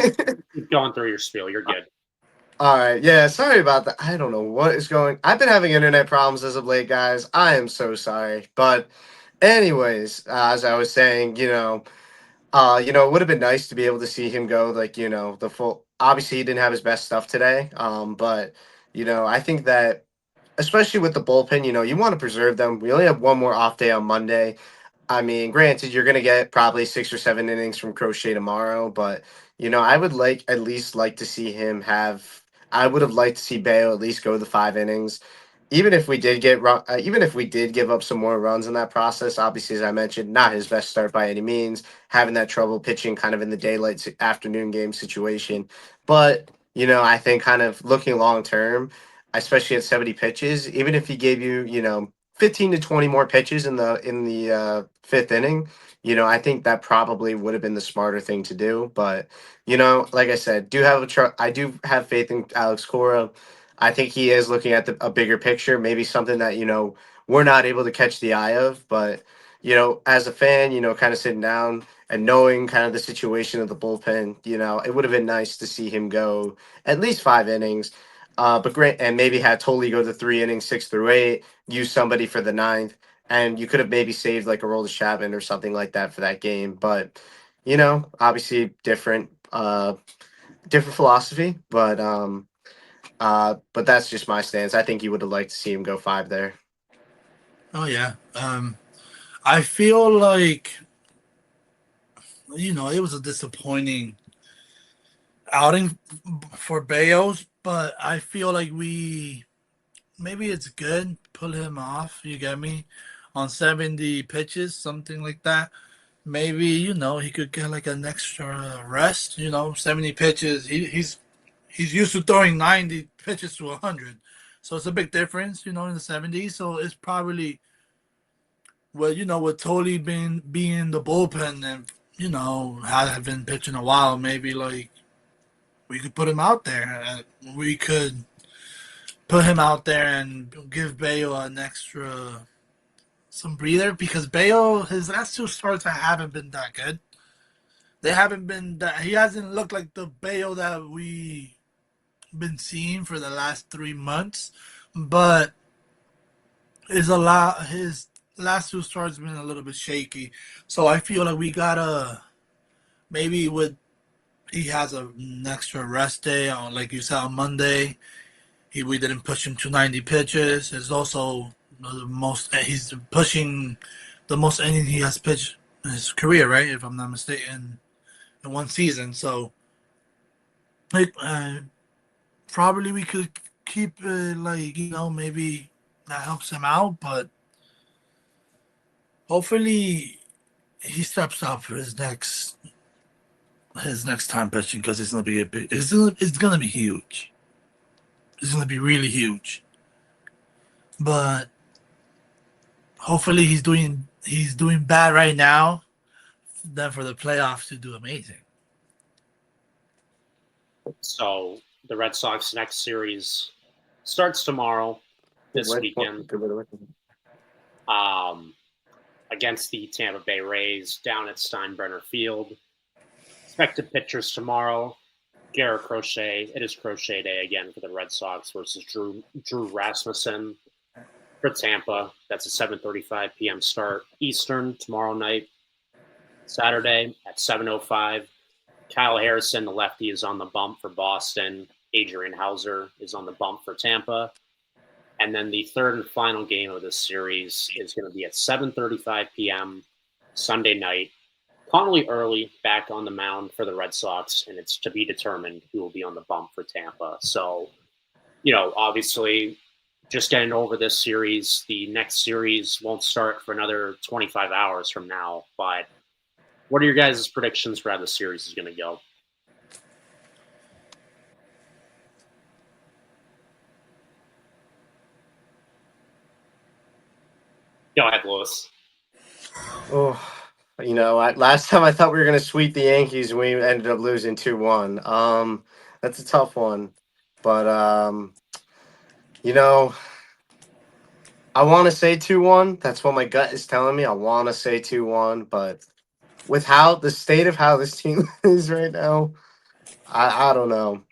keep going through your spiel. You're good. All right. Yeah, sorry about that. I don't know what is going. I've been having internet problems as of late, guys. I am so sorry. But anyways, as I was saying, it would have been nice to be able to see him go like, the full obviously he didn't have his best stuff today. But I think that especially with the bullpen, you want to preserve them. We only have one more off day on Monday. I mean, granted, you're gonna get probably 6 or 7 innings from Crochet tomorrow, but I would at least like to see him have. I would have liked to see Bayo at least go the 5 innings, even if we did give up some more runs in that process. Obviously, as I mentioned, not his best start by any means, having that trouble pitching kind of in the afternoon game situation. But I think kind of looking long term, especially at 70 pitches, even if he gave you 15 to 20 more pitches in the fifth inning, I think that probably would have been the smarter thing to do. But like I said, I do have faith in Alex Cora. I think he is looking at a bigger picture, maybe something that we're not able to catch the eye of. But as a fan, kind of sitting down and knowing kind of the situation of the bullpen, it would have been nice to see him go at least 5 innings. But great, and maybe had Tolley go the 3 innings, 6 through 8, use somebody for the ninth, and you could have maybe saved like a roll to Chapman or something like that for that game. But obviously different philosophy. But that's just my stance. I think you would have liked to see him go 5 there. Oh yeah. I feel like it was a disappointing outing for Bayos, but I feel like maybe it's good. Pull him off. You get me? On 70 pitches, something like that. Maybe he could get like an extra rest. 70 pitches. He's used to throwing 90 pitches to 100, so it's a big difference. In the 70s. So it's probably with Tolly being the bullpen and had been pitching a while. Maybe like we could put him out there. We could put him out there and give Bayo an extra some breather because Bayo his last two starts haven't been that good. They haven't been that he hasn't looked like the Bayo that we been seeing for the last 3 months, but his last two starts been a little bit shaky. So I feel like we gotta maybe with he has an extra rest day on like you said on Monday. We didn't push him to 90 pitches. It's also the most he's pushing the most inning he has pitched in his career, right? If I'm not mistaken, in one season. So like probably we could keep like maybe that helps him out, but hopefully he steps up for his next time pitching because it's gonna be a big. It's gonna be huge. It's gonna be really huge. But hopefully he's doing bad right now. Then for the playoffs to do amazing. So the Red Sox next series starts tomorrow, this weekend, um, against the Tampa Bay Rays down at Steinbrenner Field. Expected pitchers tomorrow: Garrett Crochet. It is Crochet Day again for the Red Sox versus Drew Rasmussen for Tampa. That's a 7:35 p.m. start Eastern tomorrow night. Saturday at 7:05. Kyle Harrison, the lefty, is on the bump for Boston. Adrian Hauser is on the bump for Tampa. And then the third and final game of this series is going to be at 7:35 p.m. Sunday night. Connolly Early back on the mound for the Red Sox, and it's to be determined who will be on the bump for Tampa. So, obviously, just getting over this series. The next series won't start for another 25 hours from now. But what are your guys' predictions for how the series is going to go? Go ahead, Lewis. Oh, last time I thought we were gonna sweep the Yankees, and we ended up losing 2-1. That's a tough one, but you know, I want to say 2-1. That's what my gut is telling me. I want to say 2-1, but with how the state of how this team is right now, I don't know.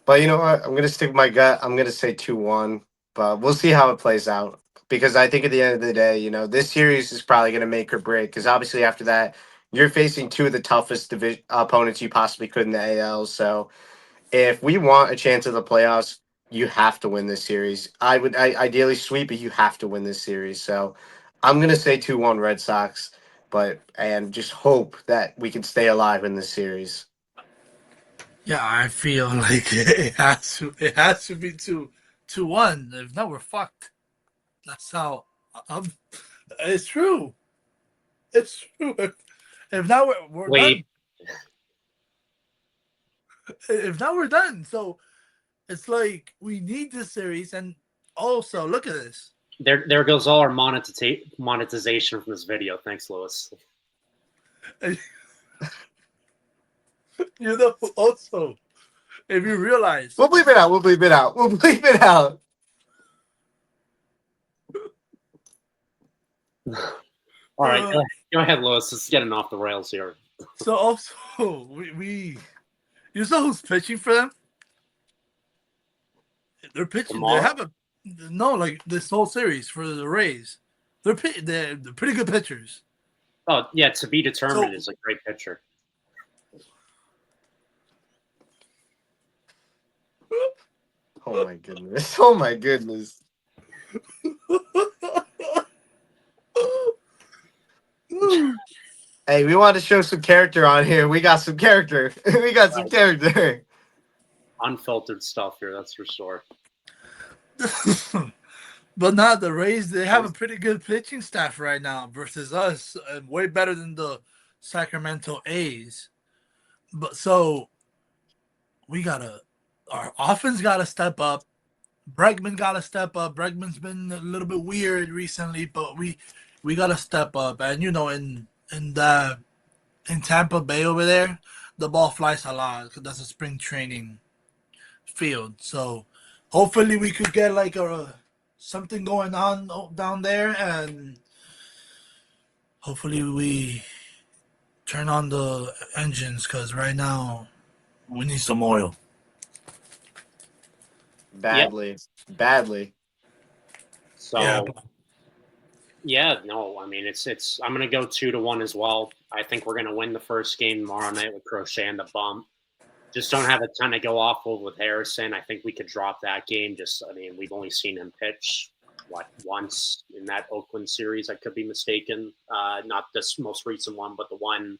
But you know what? I'm gonna stick with my gut. I'm gonna say 2-1, but we'll see how it plays out. Because I think at the end of the day, this series is probably gonna make or break. Because obviously after that, you're facing two of the toughest division opponents you possibly could in the AL. So if we want a chance at the playoffs, you have to win this series. I ideally sweep, but you have to win this series. So I'm gonna say 2-1 Red Sox, and just hope that we can stay alive in this series. Yeah, I feel like it has to be 2-1. If not, we're fucked. That's how. Um, it's true. It's true. If not, we're done. Wait, If not, we're done. So it's like we need this series, and also look at this. there goes all our monetization from this video. Thanks, Lewis. Also, if you realize, We'll bleep it out. We'll bleep it out. We'll bleep it out. All right, go ahead, Lewis. It's getting off the rails here. so also we you saw who's pitching for them? They're pitching. They Tomorrow? have a no like this whole series for the Rays. They're pretty good pitchers. Oh, yeah, to be determined So- is a great pitcher. Oh my goodness. Oh my goodness. Hey, we want to show some character on here. We got some character. We got some character. Unfiltered stuff here, that's for sure. But not the Rays. They have a pretty good pitching staff right now versus us, and way better than the Sacramento A's. But so our offense gotta step up. Bregman gotta step up. Bregman's been a little bit weird recently, but we gotta step up. And in Tampa Bay over there, the ball flies a lot because that's a spring training field. So hopefully we could get like a something going on down there, and hopefully we turn on the engines because right now we need some oil. Badly. Badly. So yeah, no, I mean it's I'm gonna go 2-1 as well. I think we're gonna win the first game tomorrow night with Crochet and the bump. Just don't have a ton to go off of with Harrison. I think we could drop that game. I mean, we've only seen him pitch once in that Oakland series. I could be mistaken. Not this most recent one, but the one,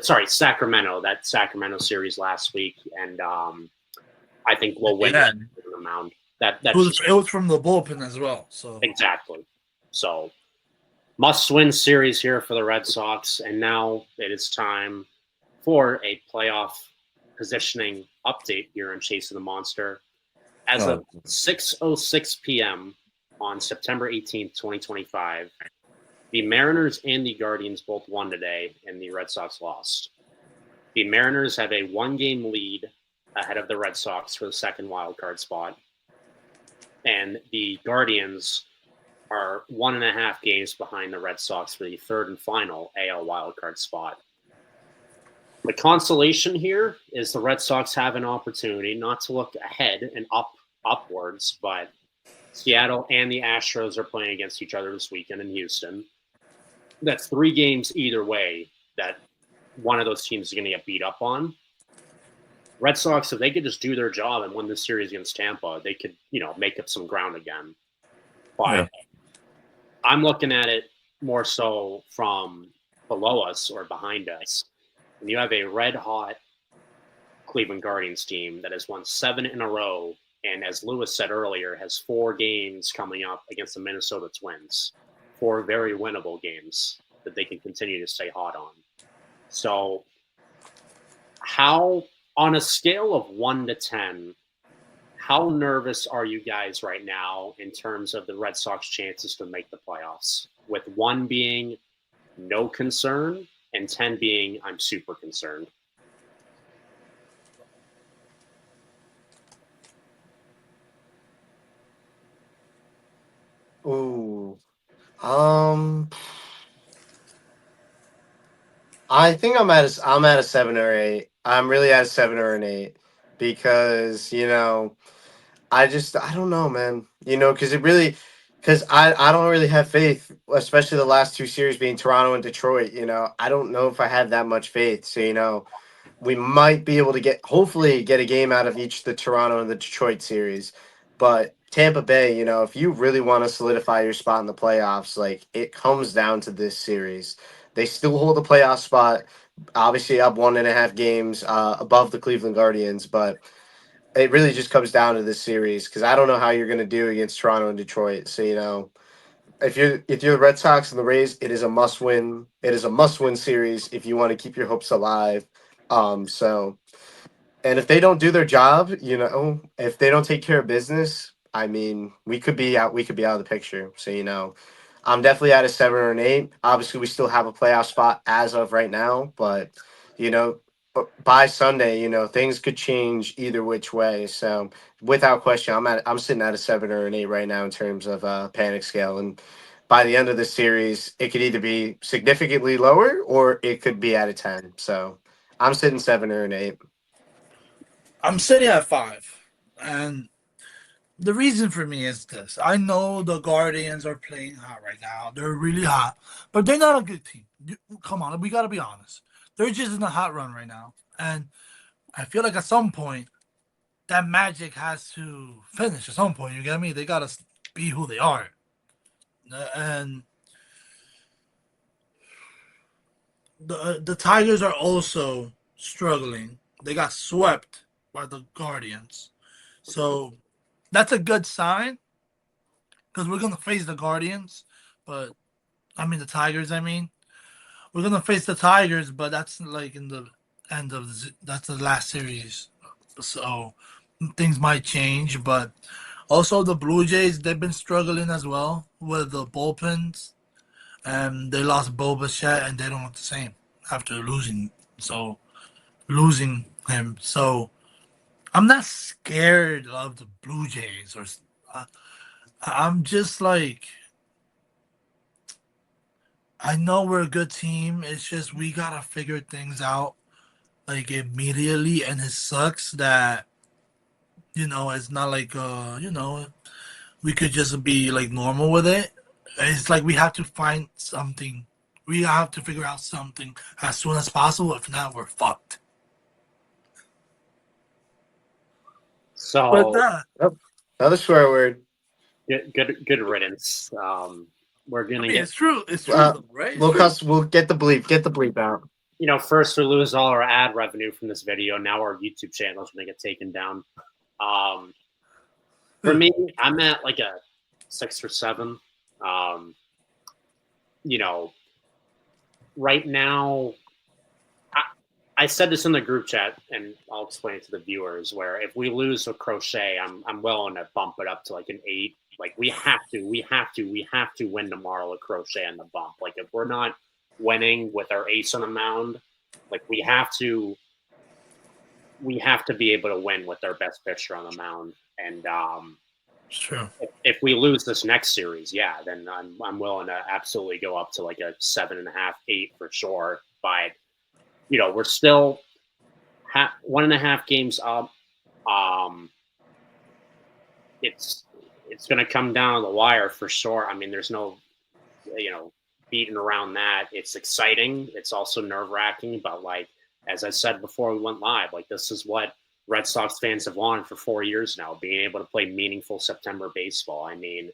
Sacramento. That Sacramento series last week, and I think we'll win that the mound. It was from the bullpen as well. So exactly. So must-win series here for the Red Sox, and now it is time for a playoff positioning update here on Chasing the Monster. As of 6:06 p.m. on September 18th, 2025, the Mariners and the Guardians both won today, and the Red Sox lost. The Mariners have a one-game lead ahead of the Red Sox for the second wildcard spot, and the Guardians are 1.5 games behind the Red Sox for the third and final AL wildcard spot. The consolation here is the Red Sox have an opportunity not to look ahead and upwards, but Seattle and the Astros are playing against each other this weekend in Houston. That's 3 games either way that one of those teams is going to get beat up on. Red Sox, if they could just do their job and win this series against Tampa, they could, make up some ground again. But I'm looking at it more so from below us or behind us. And you have a red-hot Cleveland Guardians team that has won 7 in a row, and as Lewis said earlier, has 4 games coming up against the Minnesota Twins. 4 very winnable games that they can continue to stay hot on. So how, on a scale of 1 to 10, how nervous are you guys right now in terms of the Red Sox chances to make the playoffs? With 1 being no concern and 10 being I'm super concerned. Ooh. I think I'm at a 7 or 8. I'm really at a 7 or an 8 because I don't know, man. Because I don't really have faith, especially the last 2 series being Toronto and Detroit. I don't know if I have that much faith. So we might be able to hopefully get a game out of each the Toronto and the Detroit series. But Tampa Bay, if you really want to solidify your spot in the playoffs, like it comes down to this series. They still hold the playoff spot, obviously up 1.5 games above the Cleveland Guardians, but it really just comes down to this series because I don't know how you're going to do against Toronto and Detroit. So if you're the Red Sox and the Rays, it is a must win. It is a must win series if you want to keep your hopes alive. So and if they don't do their job, if they don't take care of business, I mean, we could be out. We could be out of the picture. So I'm definitely at a 7 or an 8. Obviously, we still have a playoff spot as of right now, but you know, by Sunday, things could change either which way. So without question, I'm sitting at a 7 or an 8 right now in terms of panic scale, and by the end of the series, it could either be significantly lower or it could be at a 10. So I'm sitting 7 or an 8. I'm sitting at 5, and the reason for me is this: I know the Guardians are playing hot right now; they're really hot, but they're not a good team. Come on, we gotta be honest. They're just in a hot run right now, and I feel like at some point that magic has to finish. At some point, you get me? They gotta be who they are, and the Tigers are also struggling. They got swept by the Guardians, so that's a good sign because we're gonna face the Guardians, but I mean the Tigers. I mean we're gonna face the Tigers, but that's like in the end of that's the last series, so things might change. But also the Blue Jays, they've been struggling as well with the bullpens, and they lost Bo Bichette, and they don't look the same after losing him. So I'm not scared of the Blue Jays, or uh, I'm just like I know we're a good team. It's just we gotta figure things out like immediately, and it sucks that it's not like we could just be like normal with it. It's like we have to find something. We have to figure out something as soon as possible. If not, we're fucked. But So Oh, another swear word. good riddance. We're I gonna mean, get, it's true. It's true, though, right? It's true. We'll get the bleep. Get the bleep out. first we lose all our ad revenue from this video. Now our YouTube channel is gonna get taken down. Um, for me, I'm at like a 6 or 7. Um, you know, right now, I said this in the group chat, and I'll explain it to the viewers. Where if we lose a crochet, I'm willing to bump it up to like an 8. Like we have to win tomorrow with crochet on the bump. Like if we're not winning with our ace on the mound, like we have to be able to win with our best pitcher on the mound. And It's true. if we lose this next series, yeah, then I'm willing to absolutely go up to like a 7.5, 8 for sure. But we're still 1.5 games up. Um, it's going to come down the wire for sure. I mean, there's no beating around that. It's exciting. It's also nerve wracking. But like as I said before we went live, like this is what Red Sox fans have wanted for 4 years now, being able to play meaningful September baseball. I mean,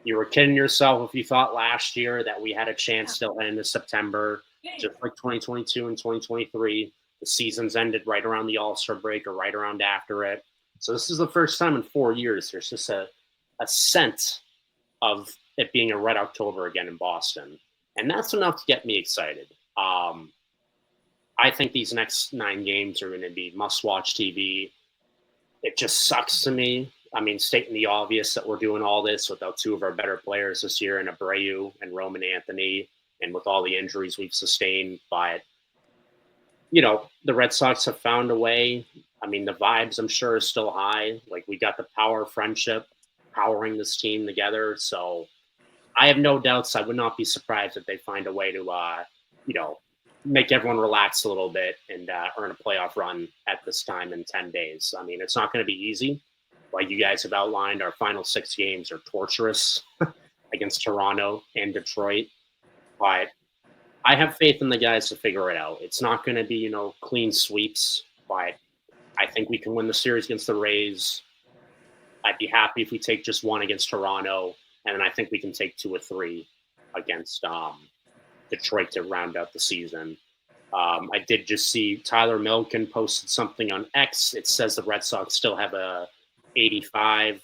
you were kidding yourself if you thought last year that we had a chance still into September, just like 2022 and 2023. The seasons ended right around the All-Star break or right around after it. So this is the first time in 4 years there's just a sense of it being a red October again in Boston. And that's enough to get me excited. I think these next 9 games are going to be must-watch TV. It just sucks to me I mean, stating the obvious that we're doing all this without two of our better players this year in Abreu and Roman Anthony, and with all the injuries we've sustained. But, the Red Sox have found a way. I mean, the vibes, I'm sure, are still high. Like, we got the power of friendship powering this team together. So I have no doubts. I would not be surprised if they find a way to, make everyone relax a little bit and earn a playoff run at this time in 10 days. I mean, it's not going to be easy. Like you guys have outlined, our final 6 games are torturous against Toronto and Detroit. But I have faith in the guys to figure it out. It's not going to be, clean sweeps, but I think we can win the series against the Rays. I'd be happy if we take just one against Toronto, and then I think we can take 2 or 3 against Detroit to round out the season. I did just see Tyler Milken posted something on X. It says the Red Sox still have a 86%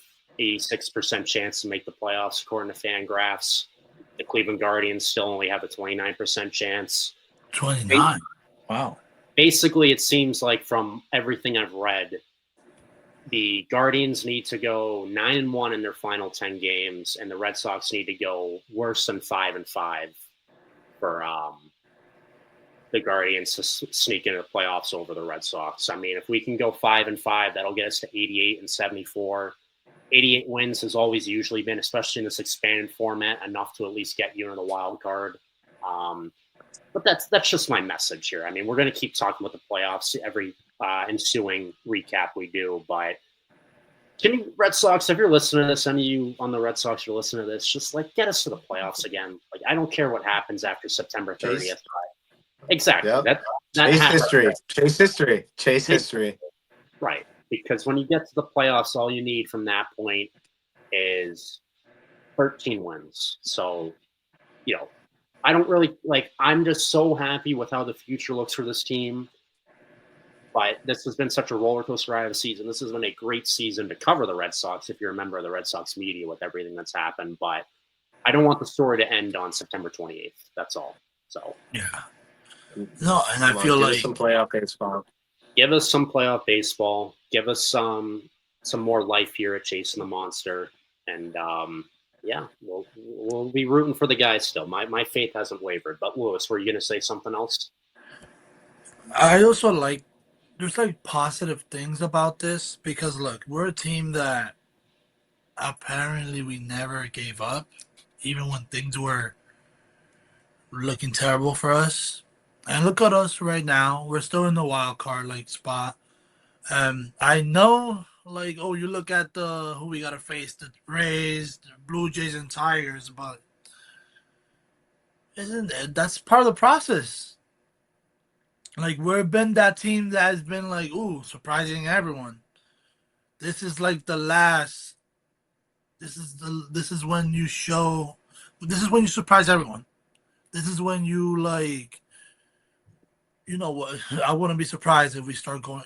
chance to make the playoffs according to Fangraphs. The Cleveland Guardians still only have a 29% chance. 29? Wow. Basically, it seems like from everything I've read, the Guardians need to go 9-1 in their final 10 games, and the Red Sox need to go worse than 5-5 for the Guardians to sneak into the playoffs over the Red Sox. I mean, if we can go 5-5, that'll get us to 88 and 74. 88 wins has always usually been, especially in this expanded format, enough to at least get you in the wild card. But that's just my message here. I mean, we're going to keep talking about the playoffs every ensuing recap we do. But can you, Red Sox, if you're listening to this, any of you on the Red Sox are listening to this, just get us to the playoffs again. I don't care what happens after September 30th. Exactly. Yep. Chase history. Chase history. Chase history. Right. Because when you get to the playoffs, all you need from that point is 13 wins. So, I don't really I'm just so happy with how the future looks for this team. But this has been such a roller coaster ride of a season. This has been a great season to cover the Red Sox, if you're a member of the Red Sox media, with everything that's happened. But I don't want the story to end on September 28th. That's all. So, yeah. No, and I feel like some playoff baseball. Give us some playoff baseball. Give us some more life here at Chasing the Monster. And, we'll be rooting for the guys still. My faith hasn't wavered. But, Lewis, were you going to say something else? I also there's positive things about this because, look, we're a team that apparently we never gave up, even when things were looking terrible for us. And look at us right now. We're still in the wild card spot. I know, you look at who we gotta face, the Rays, the Blue Jays, and Tigers, but that's part of the process. We've been that team that has been surprising everyone. This is the last. This is when you show. This is when you surprise everyone. This is when you you know what? I wouldn't be surprised if we start going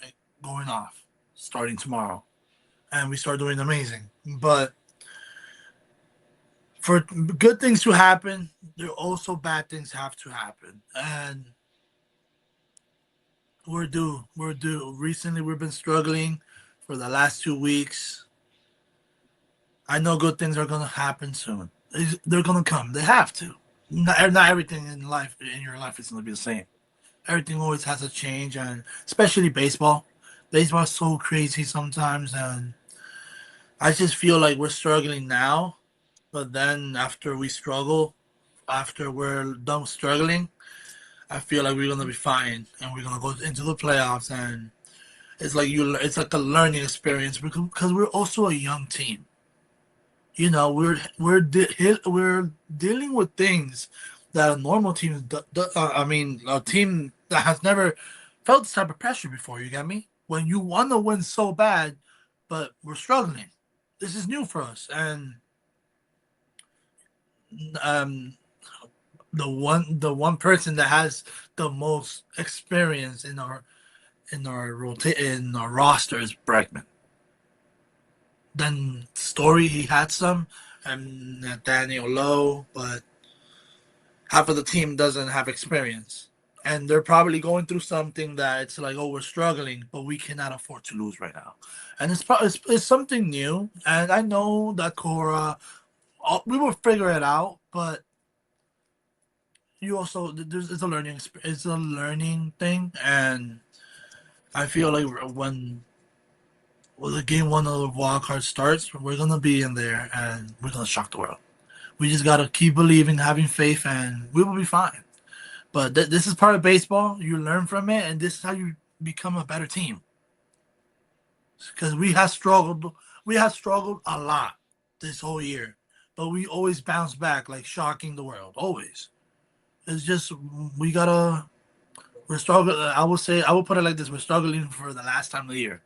off starting tomorrow, and we start doing amazing. But for good things to happen, there also bad things have to happen, and we're due. We're due. Recently, we've been struggling for the last 2 weeks. I know good things are gonna happen soon. They're gonna come. They have to. Not everything in your life is gonna be the same. Everything always has to change, and especially baseball. Baseball is so crazy sometimes, and I just feel like we're struggling now. But then after we struggle, after we're done struggling, I feel like we're gonna be fine, and we're gonna go into the playoffs, and it's it's like a learning experience because we're also a young team. We're dealing with things that a normal team, a team that has never felt this type of pressure before. You get me? When you want to win so bad, but we're struggling. This is new for us, and the one person that has the most experience in our roster is Bregman. Then Story, he had some, and Daniel Lowe, but half of the team doesn't have experience. and they're probably going through something that it's like, oh, we're struggling, but we cannot afford to lose right now, and it's something new. And I know that Cora, we will figure it out, but you also it's a it's a learning thing, and I feel like when the game one of the wild card starts, we're gonna be in there and we're gonna shock the world. We just gotta keep believing, having faith, and we will be fine. But this is part of baseball. You learn from it, and this is how you become a better team. Because we have struggled, a lot this whole year, but we always bounce back, like shocking the world. Always. It's just we gotta. We're struggling. I will put it like this: we're struggling for the last time of the year,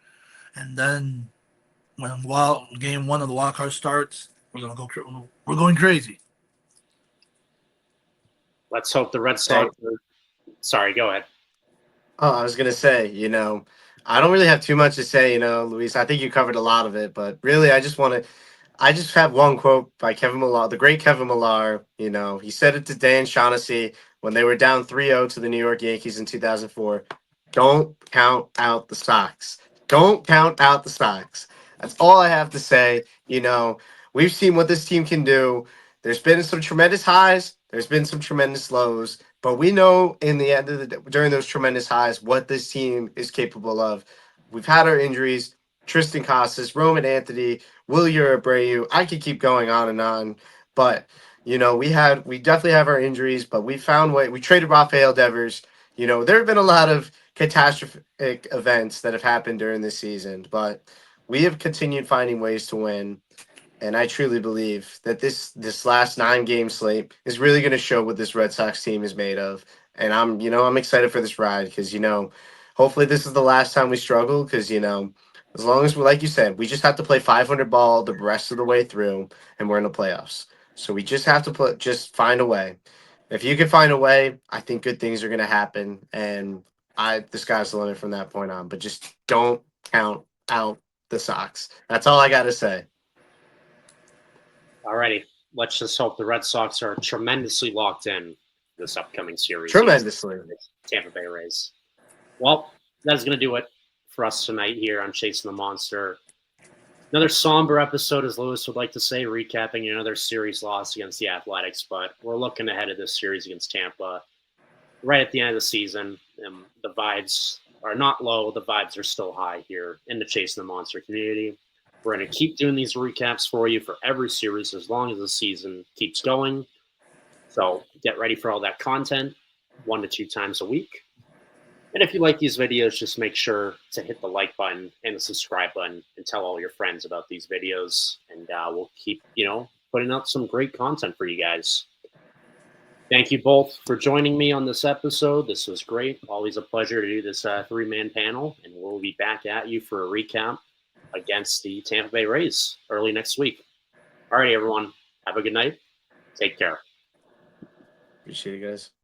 and then when game one of the wild card starts, we're going crazy. Let's hope the Red Hey, Sox. Sorry, go ahead. oh, I was gonna say, I don't really have too much to say, Luis. I think you covered a lot of it, but really, I just have one quote by Kevin Millar, the great Kevin Millar. He said it to Dan Shaughnessy when they were down 3-0 to the New York Yankees in 2004. Don't count out the Sox. Don't count out the Sox. That's all I have to say. We've seen what this team can do. There's been some tremendous highs. There's been some tremendous lows. But we know in the end of the day, during those tremendous highs, what this team is capable of. We've had our injuries. Tristan Casas, Roman Anthony, Wilyer Abreu. I could keep going on and on, but we definitely have our injuries, but we found way. We traded Rafael Devers. There have been a lot of catastrophic events that have happened during this season, but we have continued finding ways to win. And I truly believe that this last 9 game slate is really going to show what this Red Sox team is made of. And I'm excited for this ride because hopefully this is the last time we struggle because as long as we, like you said, we just have to play 500 ball the rest of the way through, and we're in the playoffs. So we just have to just find a way. If you can find a way, I think good things are going to happen, and the sky's the limit from that point on. But just don't count out the Sox. That's all I got to say. Alrighty, let's just hope the Red Sox are tremendously locked in this upcoming series against Tremendously. the Tampa Bay Rays. Well, that's going to do it for us tonight here on Chasing the Monster. Another somber episode, as Lewis would like to say, recapping another series loss against the Athletics, but we're looking ahead at this series against Tampa. Right at the end of the season, the vibes are not low. The vibes are still high here in the Chasing the Monster community. We're going to keep doing these recaps for you for every series as long as the season keeps going. So get ready for all that content 1 to 2 times a week. And if you like these videos, just make sure to hit the like button and the subscribe button and tell all your friends about these videos. And we'll keep, putting out some great content for you guys. Thank you both for joining me on this episode. This was great. Always a pleasure to do this 3-man panel. And we'll be back at you for a recap against the Tampa Bay Rays early next week. All right, everyone. Have a good night. Take care. Appreciate you guys.